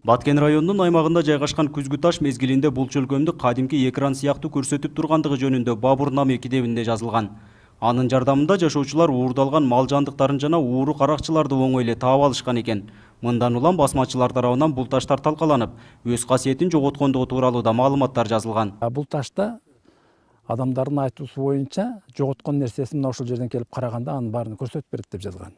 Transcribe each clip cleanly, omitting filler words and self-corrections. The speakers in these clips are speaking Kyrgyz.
Баткен районунун аймагында жайгашкан күзгү таш мезгилинде бул чөлкөмдү кадимки экран сыяктуу көрсөтүп тургандыгы жөнүндө Бабур Наме китебинде жазылган. Анын жардамында жашоочулар уурдалган мал жандыктарын жана ууру каракчыларды оңой эле таап алышкан экен. Мындан улам басмачылар тарабынан бул таштар талкаланып, өз касиетин жоготкондугу тууралуу да маалыматтар жазылган. Бул ташта адамдардын айтуусу боюнча жоготкон нерсесин мына ушул жерден келип караганда анын баарын көрсөтүп берет деп жазган.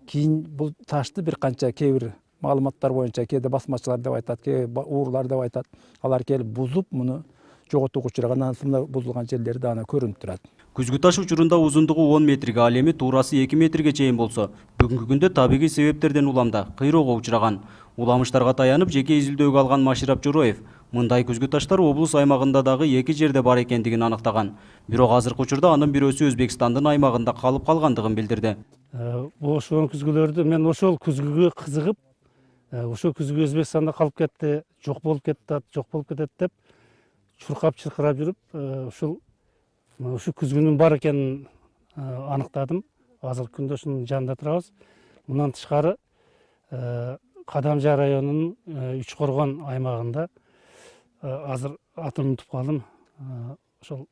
Кийин бул ташты бир канча кээ маалыматтар боюнча кээде басмачылар деп айтат, кээ уурулар деп айтат. Алар келип бузуп, муну жоготууга учураган, анын бузулган жерлери да ана көрүнүп турат. Күзгү таш учурунда узундугу 10 метрге, ал эми туурасы 2 метрге чейин болсо, бүгүнкү күндө табигый себептерден уламда кыйроого учураган. Уламыштарга таянып жеке изилдөөгө алган Маширап Жороев мындай күзгү таштар облус аймагында дагы 2 жерде бар экендигин аныктаган. Бирок азыркы учурда анын бирөөсү Өзбекстандын аймагында калып калгандыгын билдирди. Ошол күзгүлөрдү мен ошол күзгүгө кызыгып, ошол күзгү Өзбекстанда калып кетти, жок болуп кетет деп чуркап чыркырап жүрүп, ушул күзгүнүн бар экенин аныктадым. Азыркы күндө ушунун жанында турабыз. Мындан тышкары Кадамжа районунун Үчкоргон аймагында азыр атын унутуп калдым. Ошол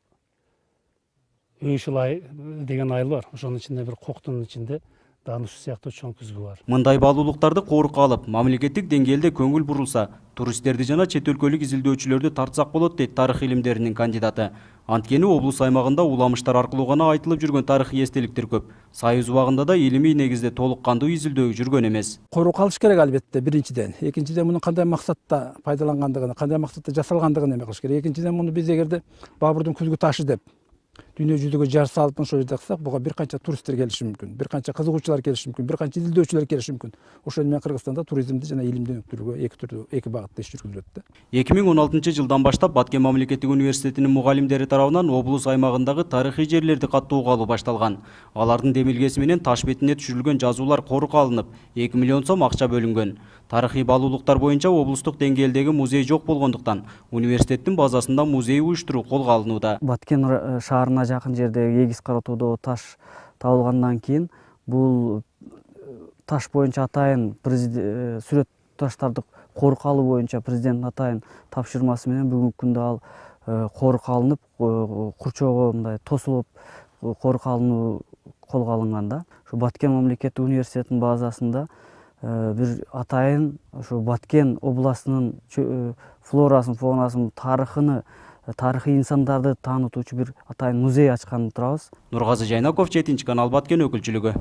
Өйшүл ай деген айыл бар. Ошонун ичинде бир коктун ичинде дагы ушул сыяктуу чоң күзгү бар. Мындай баалуулуктарды корукка алып, мамлекеттик деңгээлде көңүл бурулса, туристтерди жана чет өлкөлүк изилдөөчүлөрдү тартсак болот дейт тарых илимдеринин кандидаты. Анткени облус аймагында уламыштар аркылуу гана айтылып жүргөн тарыхый эстеликтер көп. Союз убагында да илимий негизде толук кандуу изилдөө жүргөн эмес. Корукка алыш керек албетте, биринчиден. Экинчиден, мунун кандай максатта пайдалангандыгын, кандай максатта жасалгандыгын эме кылыш керек. Экинчиден, муну биз эгерде Бабурдун күзгү ташы деп дүйнө жүзүгө жар салып ошол жерде кылсак, буга бир канча туристтер келиши мүмкүн, бир канча кызыгуучулар келиши мүмкүн, бир канча изилдөөчүлөр келиши мүмкүн. Ошол менен Кыргызстанда туризмди жана илимди өнүктүрүүгө эки багытта иш жүргүзүлөт да. 2016 жылдан баштап Баткен мамлекеттик университетинин мугалимдери тарабынан облус аймагындагы тарыхый жерлерди каттоого алуу башталган. Алардын демилгеси менен таш бетине түшүрүлгөн жазуулар корукка алынып, 2 миллион сом акча бөлүнгөн. Тарыхый баалуулуктар боюнча облустук деңгээлдеги музей жок болгондуктан университеттин базасында музей уюштуруу колго алынууда. Баткен шаарына жакын жердеги Эгиз Каратоодо таш табылгандан кийин бул таш боюнча атайын сүрөт таштарды корукка алуу боюнча президент атайын тапшырмасы менен бүгүнкү күндө ал корукка алынып, курчоого мындай тосулуп корукка алынуу колго алынган да. Ушу Баткен мамлекеттик университетинин базасында бир атайын ушу Баткен областынын флорасын, фаунасын, тарыхыны, тарыхый инсандарды таанытуучу бир атайын музей ачканын турабыз. Нургазы Жайнаков, 7 канал, Баткен өкүлчүлүгү.